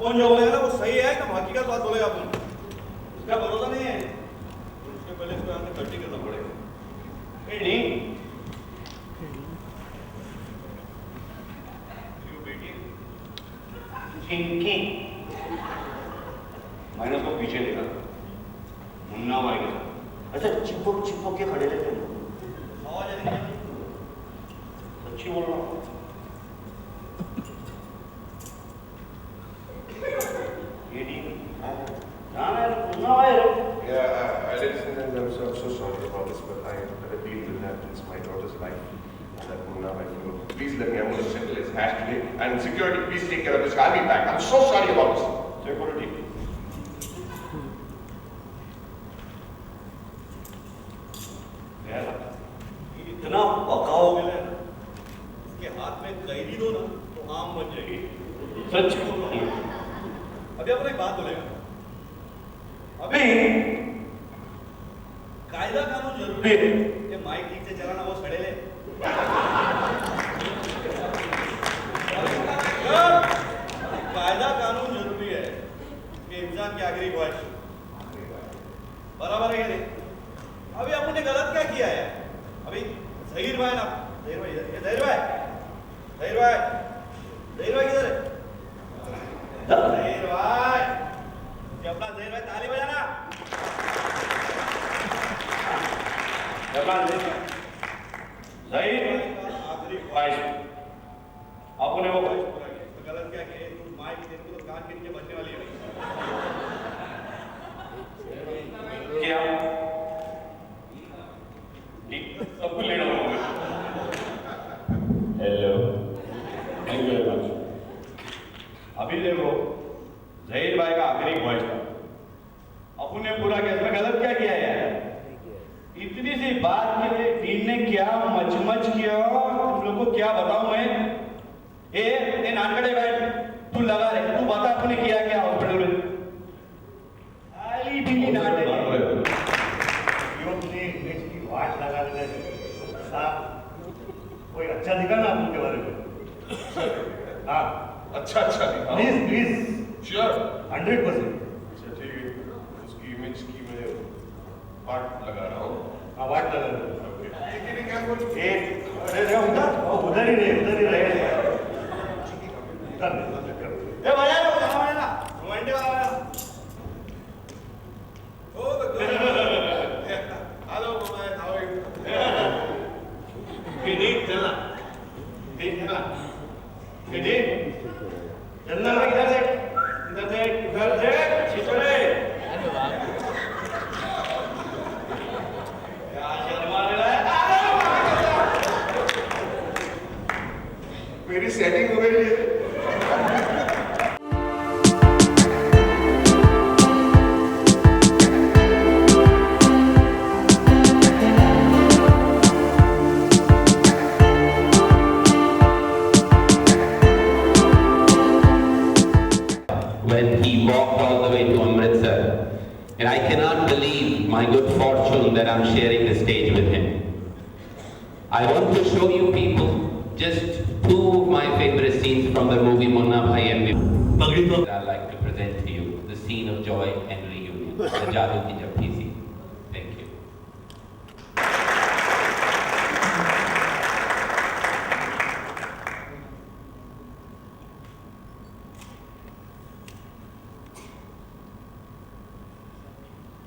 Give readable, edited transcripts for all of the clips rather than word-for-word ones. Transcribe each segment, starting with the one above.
कौन जो बोलेगा ना वो सही है तो हकीकत बात बोलेगा अपन, उसका भरोसा नहीं है, उसके पहले इसको यहाँ से कट्टी करना पड़ेगा। नहीं चिंकी मैंने उसको पीछे देखा, मुन्ना भाई के साथ। अच्छा चिपक चिपक के खड़े रहते हैं, आवाज आ रही है, सच्ची बोल रहा हूँ। Ladies and gentlemen, I'm so sorry about this, but I had a deal with that. It's my daughter's life. That Munna Bhai, please let me. I'm going to settle his hash today. And security, please take care of this. I'll be back. I'm so sorry about this. Security. इतना पका हो गया ना, इसके हाथ में कैदी दो ना तो आम बन जाएगी। सच। अभी अपन एक बात बोलेगा, अभी कायदा कानून जरूरी है, ये माइक ठीक से चलाना वो सड़े ले। कायदा कानून जरूरी है कि इंसान की आखिरी ख्वाहिश बराबर है क्या नहीं? अभी आपने गलत क्या किया है? अभी जहीर भाई ना, जहीर भाई ये जहीर भाई, जहीर भाई, जहीर भाई किधर है? जहीर भाई, ये अपना जहीर भाई ताली बजाना। सही आखिरी ख्वाहिश आपने वो ख्वाहिश पूरा किया, तो गलत क्या किया? तुम माइक की तेरे को तो कान के नीचे बचने वाली है क्या सबको लेना होगा। Hello, thank you very much. अभी देखो जहीर भाई का आखिरी ख्वाहिश था, अपन ने पूरा किया, इसमें गलत क्या किया यार? इतनी सी बात के लिए टीम ने क्या मचमच किया, तुम लोग को क्या बताऊं मैं? ए नानकड़े बैठ, तू लगा रहे, तू बता तूने किया क्या हॉस्पिटल में? खाली पीली नाटक वाट लगा कोई अच्छा दिखा ना आपके बारे में। हाँ अच्छा दिखा। Please please sure 100%। अच्छा ठीक है, उसकी इमेज की मैं वाट लगा रहा हूँ। हाँ वाट लगा रहे लेकिन क्या बोल उधर ही रहे ए बजा लो बजा ना रोमांटिक वाला oh hello mama how are you ठीक चलना इधर से छिछोड़े यार शर्माने लगा मेरी सेटिंग हो गई है। When he walked all the way to Amritsar. And I cannot believe my good fortune that I'm sharing the stage with him. I want to show you people just two of my favorite scenes from the movie Munna Bhai and Vibhu. I'd like to present to you the scene of joy and reunion, the Jadoo Ki Jaffi scene. Thank you.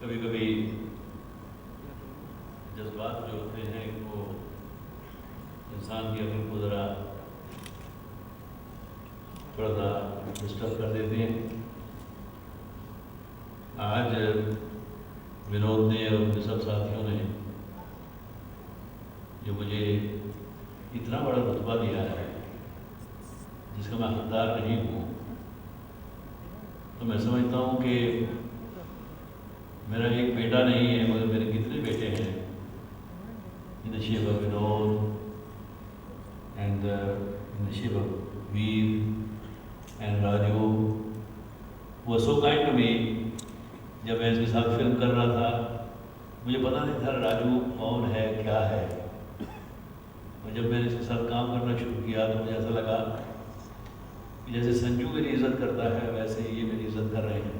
कभी कभी जज्बात जो होते हैं वो इंसान की अकल को ज़रा थोड़ा सा डिस्टर्ब कर देते हैं। आज विनोद ने और उनके सब साथियों ने जो मुझे इतना बड़ा रुतबा दिया है जिसका मैं हकदार नहीं हूँ, तो मैं समझता हूँ कि मेरा एक बेटा नहीं है मगर मेरे कितने बेटे हैं, in the shape of Vinod and in the shape of Veer and Raju, who was so kind to me। जब मैं इसके साथ फिल्म कर रहा था मुझे पता नहीं था राजू कौन है क्या है, और जब मैंने इसके साथ काम करना शुरू किया तो मुझे ऐसा लगा जैसे संजू मेरी इज्जत करता है वैसे ये मेरी इज्जत कर रहे हैं.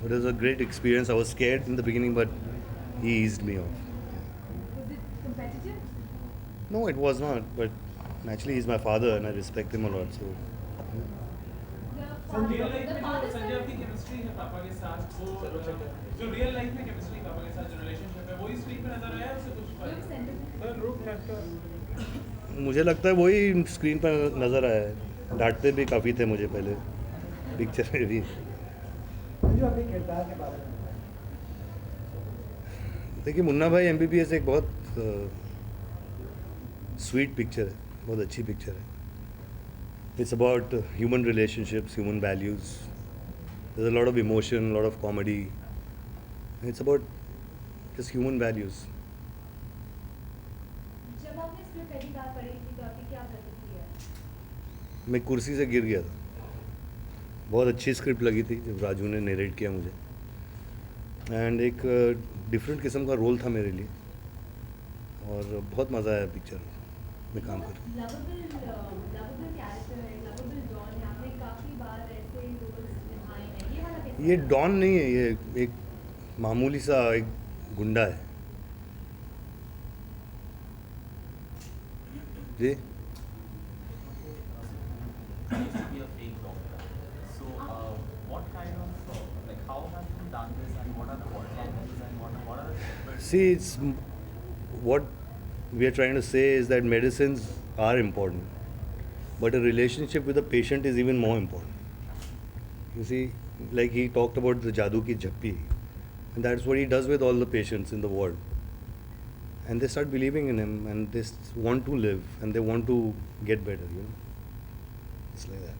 It was a great experience. I was scared in the beginning, but he eased me off. Was it competitive? No, it was not. But naturally, he's my father, and I respect him a lot. So, The real life the में जो father Sanjay son. आपकी chemistry है पापा के साथ वो जो real life में केमिस्ट्री पापा के साथ जो रिलेशनशिप है वो इस वीक में नजर आया है उससे कुछ Look फर्क sentimental. मुझे लगता है वही स्क्रीन पर नज़र आया है. डांटते भी काफ़ी थे मुझे पहले पिक्चर में भी. जो अपने किरदार के बारे में देखिए मुन्ना भाई MBBS एक बहुत स्वीट पिक्चर है, बहुत अच्छी पिक्चर है. It's about human relationships, human values. There a lot of emotion, lot of comedy. It's about just human values. जब आपने स्क्रिप्ट पहली बार पढ़ी थी तो आपकी क्या प्रतिक्रिया? मैं कुर्सी से गिर गया था. बहुत अच्छी स्क्रिप्ट लगी थी जब राजू ने नरेट किया मुझे. एंड एक डिफरेंट किस्म का रोल था मेरे लिए और बहुत मज़ा आया पिक्चर में काम कर. लवेबल कैरेक्टर है, लवेबल डॉन है. आपने काफी बार ऐसे रोल्स निभाए हैं. ये वाला कैसे? ये डॉन नहीं है, ये एक मामूली सा एक गुंडा है. जी Be a fake doctor. So, what kind of, like, how have you done this, and what are the challenges, and what are the? See, it's what we are trying to say is that medicines are important, but a relationship with a patient is even more important. You see, like he talked about the Jadoo Ki Jhappi, and that's what he does with all the patients in the ward. And they start believing in him, and they want to live, and they want to get better. You know, it's like that.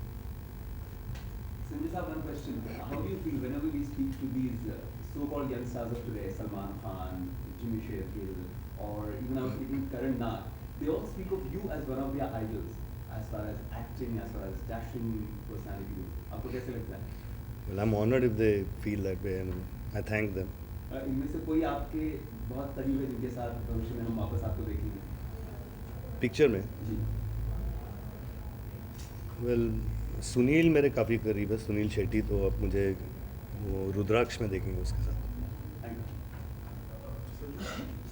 Sanjay sir, one question. How do you feel whenever we speak to these so-called young stars of today, Salman Khan, Jimmy Shergill, or even I was speaking to Karan Nath, they all speak of you as one of their idols, as far as acting, as far as dashing personality goes. आपको कैसे लगता है? Well, I'm honored if they feel that way, and I thank them. इनमें से कोई आपके बहुत करीब है जिनके साथ भविष्य में हम वापस आपको देखेंगे? पिक्चर में जी. वेल सुनील मेरे काफ़ी करीब है. सुनील शेट्टी तो अब मुझे वो रुद्राक्ष में देखेंगे उसके साथ. Thank you. So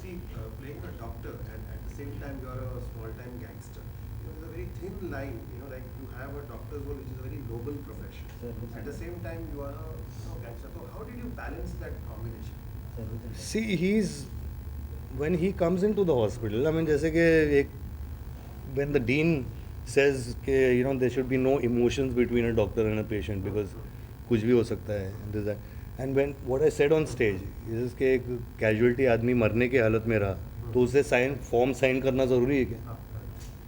see, playing a doctor and at the same time you are a small-time gangster. You know, there's a very thin line. You know, like you have a doctor's role, which is a very noble profession. At the same time, you are a gangster. So how did you balance that combination? See, when he comes into the hospital, I mean, जैसे कि एक when the dean says कि you know there should be no emotions between a doctor and a patient because कुछ भी हो सकता है and this that. And when what I said on stage is कि एक casualty आदमी मरने के हालत में रहा तो उसे फॉर्म साइन करना ज़रूरी है क्या?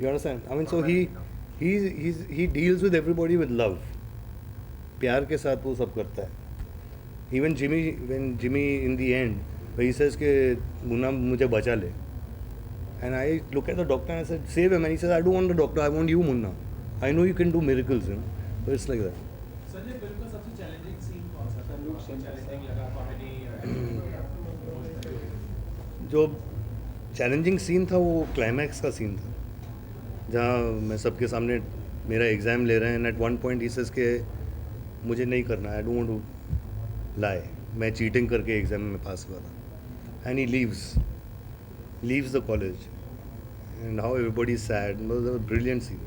You understand? I mean, so he deals with everybody with love. प्यार के साथ वो सब करता है. Even when Jimmy in the end, he says कि मुन्ना मुझे बचा ले. And I look at the doctor and I said, save him. And he says, I don't want the doctor, I want you, Munna. I know you can do miracles, you know. So it's like that. Sanjay film का सबसे challenging scene कौन सा था? Challenging लगा comedy जो challenging scene था वो climax का सीन था जहाँ मैं सबके सामने मेरा एग्ज़ाम ले रहे हैं. And at one point he says के मुझे नहीं करना, I don't want to lie, मैं चीटिंग करके एग्ज़ाम में पास हुआ था. And he leaves the college and how everybody is sad. It was a brilliant scene.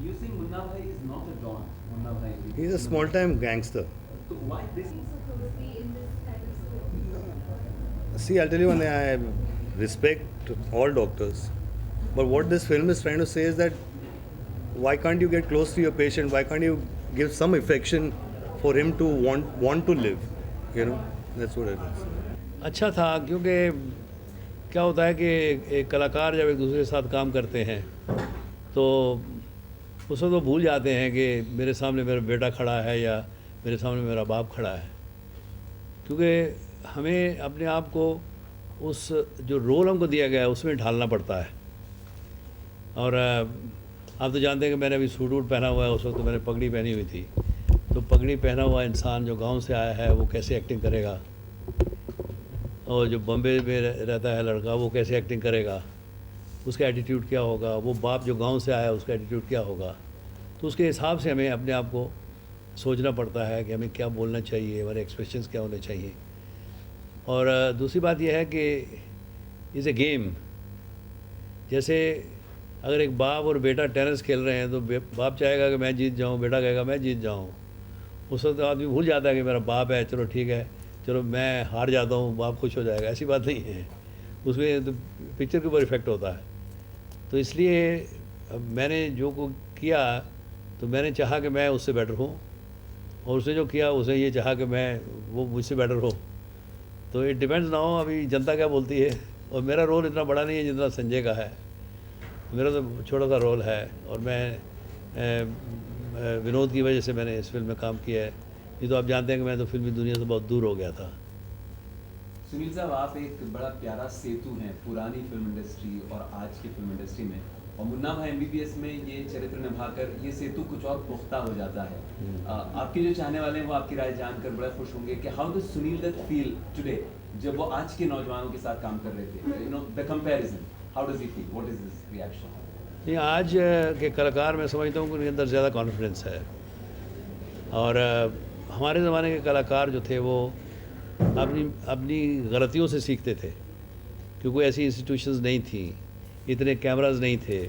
You think Munna Bhai is not a don? Munna Bhai. He's a small-time gangster. So why this? So closely in this kind of story. See, I'll tell you one thing, I respect all doctors. But what this film is trying to say is that why can't you get close to your patient? Why can't you give some affection for him to want to live? You know, that's what it is. अच्छा था क्योंकि क्या होता है कि एक कलाकार जब एक दूसरे के साथ काम करते हैं तो उस वक्त वो भूल जाते हैं कि मेरे सामने मेरा बेटा खड़ा है या मेरे सामने मेरा बाप खड़ा है. क्योंकि हमें अपने आप को उस जो रोल हमको दिया गया है उसमें ढालना पड़ता है. और आप तो जानते हैं कि मैंने अभी सूट वूट पहना हुआ है, उस वक्त तो मैंने पगड़ी पहनी हुई थी. तो पगड़ी पहना हुआ इंसान जो गांव से आया है वो कैसे एक्टिंग करेगा, और जो बॉम्बे में रहता है लड़का वो कैसे एक्टिंग करेगा, उसका एटीट्यूड क्या होगा, वो बाप जो गांव से आया उसका एटीट्यूड क्या होगा. तो उसके हिसाब से हमें अपने आप को सोचना पड़ता है कि हमें क्या बोलना चाहिए, हमारे एक्सप्रेशंस क्या होने चाहिए। और दूसरी बात यह है कि इज़ ए गेम। जैसे अगर एक बाप और बेटा टेनिस खेल रहे हैं तो बाप चाहेगा कि मैं जीत जाऊं, बेटा कहेगा मैं जीत जाऊं। उस वक्त आदमी भूल जाता है कि मेरा बाप है, चलो ठीक है, चलो मैं हार जाता हूं, बाप खुश हो जाएगा। ऐसी बात नहीं है, उसमें तो पिक्चर के ऊपर इफेक्ट होता है। तो इसलिए मैंने जो को किया तो मैंने चाहा कि मैं उससे बेटर हूँ, और उसने जो किया उसे ये चाहा कि मैं वो मुझसे बेटर हो। तो इट डिपेंड्स ना हो अभी जनता क्या बोलती है। और मेरा रोल इतना बड़ा नहीं है जितना संजय का है, मेरा तो छोटा सा रोल है। और मैं विनोद की वजह से मैंने इस फिल्म में काम किया है। ये तो आप जानते हैं कि मैं तो फिल्मी दुनिया से बहुत दूर हो गया था। सुनील साहब, आप एक बड़ा प्यारा सेतु हैं पुरानी फिल्म इंडस्ट्री और आज की फिल्म इंडस्ट्री में, और मुन्ना भाई MBBS में ये चरित्र निभाकर ये सेतु कुछ और पुख्ता हो जाता है। आपके जो चाहने वाले हैं वो आपकी राय जानकर बड़ा खुश होंगे कि how does Sunil Dutt feel today जब वो आज के नौजवानों के साथ काम कर रहे थे, you know the comparison, how does he feel, what is his reaction? नहीं, आज के कलाकार मैं समझता हूँ कि उनके अंदर ज़्यादा कॉन्फिडेंस है। और हमारे ज़माने के कलाकार जो थे वो अपनी गलतियों से सीखते थे, क्योंकि ऐसी इंस्टीट्यूशंस नहीं थी, इतने कैमरास नहीं थे,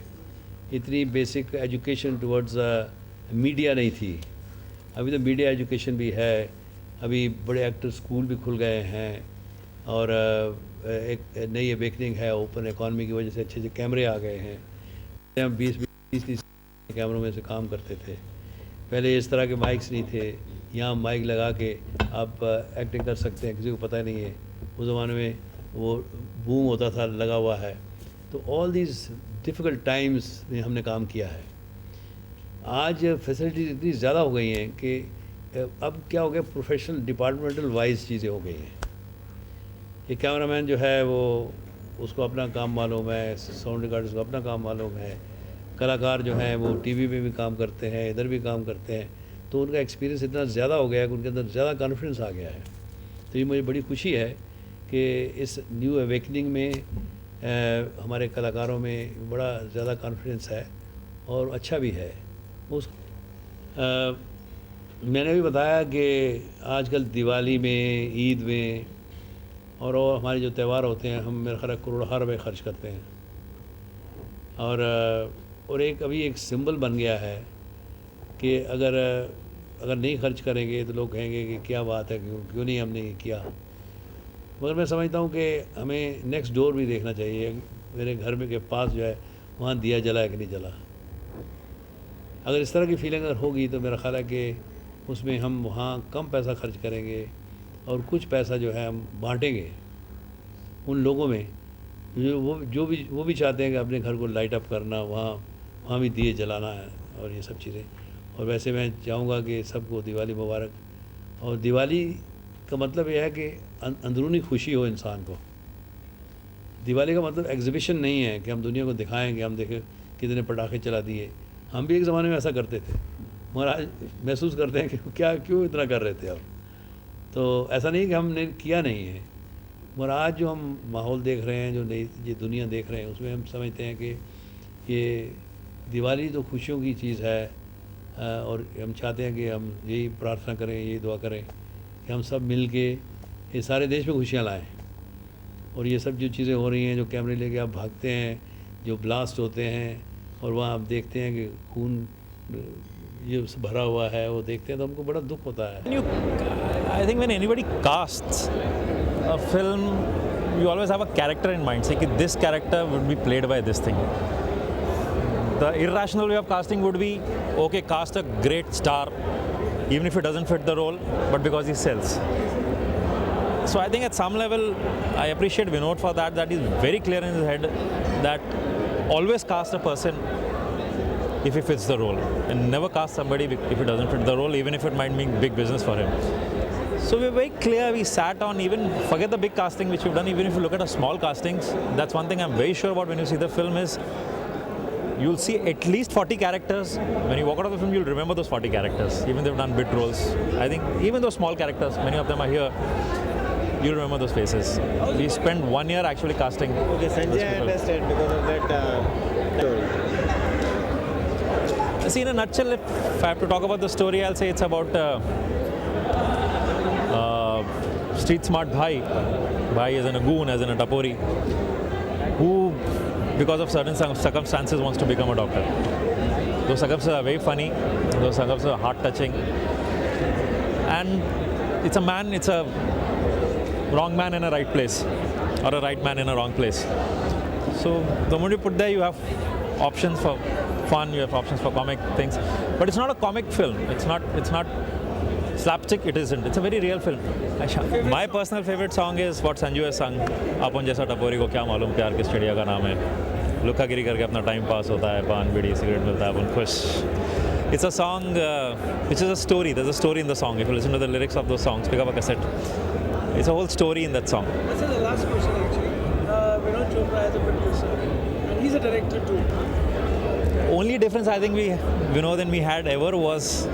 इतनी बेसिक एजुकेशन टुवर्ड्स मीडिया नहीं थी। अभी तो मीडिया एजुकेशन भी है, अभी बड़े एक्टर स्कूल भी खुल गए हैं, और एक नई अवेकनिंग है ओपन इकॉनमी की वजह से। अच्छे कैमरे आ गए हैं, हम 20-30 कैमरों में से काम करते थे। पहले इस तरह के माइक्स नहीं थे, यहाँ माइक लगा के आप एक्टिंग कर सकते हैं, किसी को पता नहीं है। उस ज़माने में वो बूम होता था लगा हुआ है। तो ऑल दीज डिफ़िकल्ट टाइम्स में हमने काम किया है। आज फैसिलिटीज इतनी ज़्यादा हो गई हैं कि अब क्या हो गया, प्रोफेशनल डिपार्टमेंटल वाइज चीज़ें हो गई हैं। एक कैमरामैन जो है वो उसको अपना काम मालूम है, साउंड रिकॉर्डर्स को अपना काम मालूम है, कलाकार जो हैं वो टीवी में भी काम करते हैं, इधर भी काम करते हैं। तो उनका एक्सपीरियंस इतना ज़्यादा हो गया है कि उनके अंदर ज़्यादा कॉन्फिडेंस आ गया है। तो ये मुझे बड़ी खुशी है कि इस न्यू अवेकनिंग में हमारे कलाकारों में बड़ा ज़्यादा कॉन्फिडेंस है और अच्छा भी है। मैंने भी बताया कि आजकल दिवाली में, ईद में और हमारे जो त्यौहार होते हैं, हम मेरा ख्याल करोड़ों रुपए खर्च करते हैं। और एक अभी एक सिंबल बन गया है कि अगर नहीं खर्च करेंगे तो लोग कहेंगे कि क्या बात है, क्यों नहीं हमने ये किया। मगर मैं समझता हूँ कि हमें नेक्स्ट डोर भी देखना चाहिए। मेरे घर में के पास जो है वहाँ दिया जला है कि नहीं जला। अगर इस तरह की फीलिंग अगर होगी तो मेरा ख्याल है कि उसमें हम वहाँ कम पैसा खर्च करेंगे और कुछ पैसा जो है हम बांटेंगे उन लोगों में जो भी चाहते हैं कि अपने घर को लाइट अप करना, वहाँ भी दिए जलाना है और ये सब चीज़ें। और वैसे मैं चाहूँगा कि सबको दिवाली मुबारक। और दिवाली का मतलब यह है कि अंदरूनी खुशी हो इंसान को। दिवाली का मतलब एग्जीबिशन नहीं है कि हम दुनिया को दिखाएं कि हम देखें कितने पटाखे चला दिए। हम भी एक ज़माने में ऐसा करते थे, मगर आज महसूस करते हैं कि क्यों इतना कर रहे थे अब। तो ऐसा नहीं कि हमने किया नहीं है, मगर आज जो हम माहौल देख रहे हैं, जो नई ये दुनिया देख रहे हैं, उसमें हम समझते हैं कि ये दिवाली तो खुशियों की चीज़ है। और हम चाहते हैं कि हम यही प्रार्थना करें, यही दुआ करें कि हम सब मिल के ये सारे देश में खुशियाँ लाएँ। और ये सब जो चीज़ें हो रही हैं, जो कैमरे लेके आप भागते हैं, जो ब्लास्ट होते हैं और वहाँ आप देखते हैं कि खून ये भरा हुआ है, वो देखते हैं तो हमको बड़ा दुख होता है। I think when anybody casts a film, you always have a character in mind. Say that this character would be played by this thing. The irrational way of casting would be, okay, cast a great star, even if it doesn't fit the role, but because he sells. So I think at some level, I appreciate Vinod for that. That is very clear in his head that always cast a person if he fits the role, and never cast somebody if it doesn't fit the role, even if it might mean big business for him. So we're very clear. We sat on, even forget the big casting which we've done, even if you look at the small castings, that's one thing I'm very sure about when you see the film is you'll see at least 40 characters. When you walk out of the film, you'll remember those 40 characters, even they've done bit roles. I think even those small characters, many of them are here, you'll remember those faces. We spent 1 year actually casting. Okay, Sanjay, I understand because of that story. See, in a nutshell, if I have to talk about the story, I'll say it's about street smart Bhai. Bhai is in a goon, as in a tapori, who, because of certain circumstances, wants to become a doctor. Those circumstances are very funny. Those circumstances are heart-touching. And it's a wrong man in a right place, or a right man in a wrong place. So the moment you put there, you have options for fun, you have options for comic things. But it's not a comic film. It's not slapstick, it isn't. It's a very real film. My personal favorite song is what Sanju has sung. Apun jaisa tapori ko kya malum pyar kis chidiya ka naam hai. Lukagiri karke apna time pass hota hai, pan bidi cigarette milta hai, apun khush. It's a song which is a story. There's a story in the song. If you listen to the lyrics of those songs, pick up a cassette. It's a whole story in that song. This is the last question actually. Vinod Chopra is a producer and he's a director too. Only difference I think Vinod and me had ever was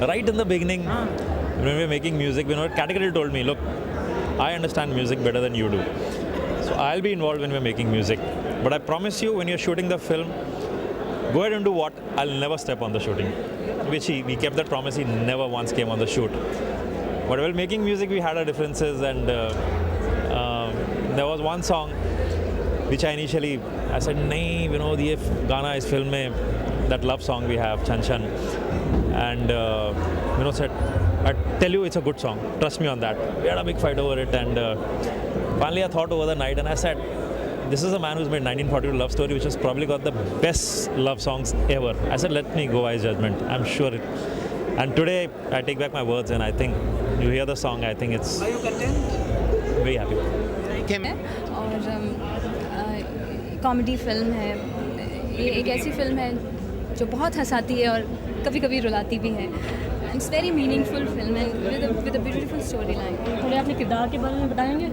right in the beginning when we were making music. Vinod categorically told me, look, I understand music better than you do. So I'll be involved when we're making music. But I promise you, when you're shooting the film, go ahead and do what? I'll never step on the shooting. Which we kept that promise. He never once came on the shoot. But while making music, we had our differences, and there was one song which I said, nahin, Vinod, ye gana is film mein, that love song we have, Chan Chan. And Vinod said, I tell you, it's a good song. Trust me on that. We had a big fight over it, and finally I thought over the night, and I said, this is a man who's made 1942 Love Story, which has probably got the best love songs ever. I said, let me go wise judgment. I'm sure it. And today, I take back my words, and I think you hear the song, I think it's... Are you content? Very happy. और comedy film है ये, एक ऐसी film है जो बहुत हंसाती है और कभी कभी रुलाती भी है. इट्स वेरी मीनिंगफुल फिल्म है with a beautiful story line. थोड़े अपने किरदार के बारे में बताएंगे?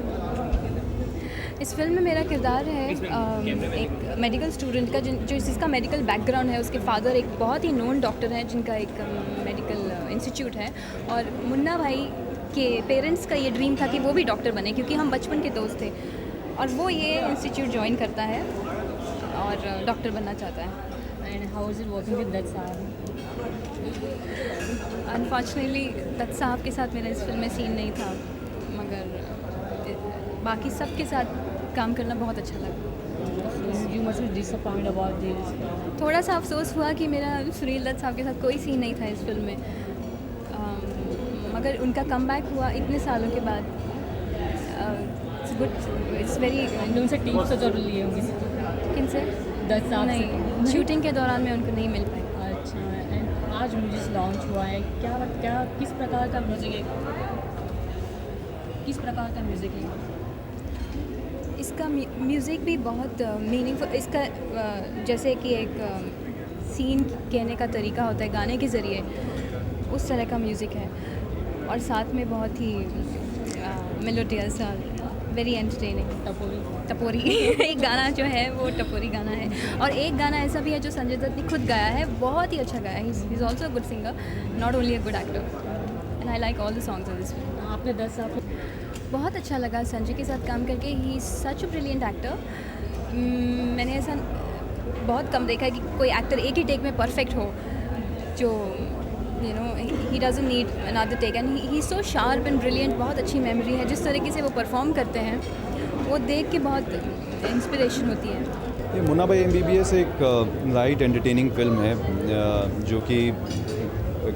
इस फिल्म में मेरा किरदार है एक मेडिकल स्टूडेंट का जिसका मेडिकल बैकग्राउंड है. उसके फादर एक बहुत ही नोन डॉक्टर हैं जिनका एक मेडिकल इंस्टीट्यूट है, और मुन्ना भाई के पेरेंट्स का ये ड्रीम था कि वो भी डॉक्टर बने, क्योंकि हम बचपन के दोस्त थे, और वो ये इंस्टीट्यूट ज्वाइन करता है और डॉक्टर बनना चाहता है. And how is it working with Dutt sahab? Unfortunately Dutt साहब के साथ मेरा इस फिल्म में सीन नहीं था, मगर बाकी सब के साथ काम करना बहुत अच्छा लगा. You must be disappointed about this. थोड़ा सा अफसोस हुआ कि मेरा सुनील दत्त साहब के साथ कोई सीन नहीं था इस फिल्म में, मगर उनका कमबैक हुआ इतने सालों के बाद. It's good, it's very. उनसे टीम से जरूर लिए होंगे. किनसे? दत्त साहब नहीं, शूटिंग के दौरान मैं उनको नहीं मिल पाई. अच्छा. एंड आज म्यूजिक लॉन्च हुआ है, क्या किस प्रकार का म्यूजिक है? किस प्रकार का म्यूजिक है इसका? म्यूज़िक भी बहुत मीनिंगफुल. इसका जैसे कि एक सीन कहने का तरीका होता है गाने के ज़रिए, उस तरह का म्यूज़िक है, और साथ में बहुत ही मेलोडियस और वेरी एंटरटेनिंग. टपोरी एक गाना जो है वो टपोरी गाना है, और एक गाना ऐसा भी है जो संजय दत्त ने खुद गाया है, बहुत ही अच्छा गाया है. He is also a good singer, not only a good actor, and I like all the songs in this film. आपने 10 साल बहुत अच्छा लगा संजय के साथ काम करके. He is such a brilliant actor. मैंने ऐसा बहुत कम देखा है कि कोई एक्टर एक ही टेक में परफेक्ट हो, जो you know he doesn't need another take, and he is so sharp and brilliant. बहुत अच्छी मेमोरी है. जिस तरीके से वो परफॉर्म करते हैं वो देख के बहुत इंस्पिरेशन होती है. ये मुन्ना भाई MBBS एक लाइट एंटरटेनिंग फिल्म है जो कि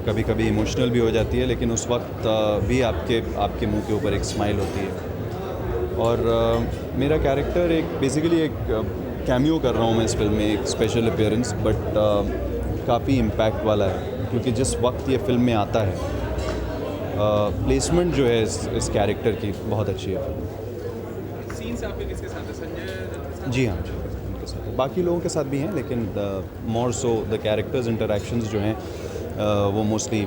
कभी कभी इमोशनल भी हो जाती है, लेकिन उस वक्त भी आपके मुंह के ऊपर एक स्माइल होती है. और मेरा कैरेक्टर बेसिकली एक कैमियो कर रहा हूँ मैं इस फिल्म में, एक स्पेशल अपीयरेंस, बट काफ़ी इम्पैक्ट वाला है, क्योंकि जिस वक्त ये फिल्म में आता है प्लेसमेंट जो है इस कैरेक्टर की बहुत अच्छी है. सीन्स आपके किसके साथ है? संजय? जी हाँ, उनके साथ. बाकी लोगों के साथ भी हैं, लेकिन मोर सो द कैरेक्टर्स इंटरेक्शंस जो हैं वो मोस्टली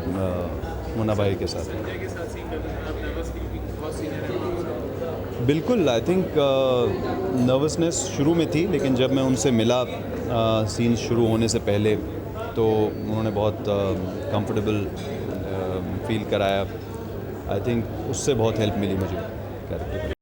मुन्ना भाई के साथ. संजय के साथ सीन करते हैं आप नर्वस फील भी बहुत सीनियर है? बिल्कुल. आई थिंक नर्वसनेस शुरू में थी, लेकिन जब मैं उनसे मिला सीन शुरू होने से पहले, तो उन्होंने बहुत कंफर्टेबल फील कराया. आई थिंक उससे बहुत हेल्प मिली मुझे कैरेक्टर.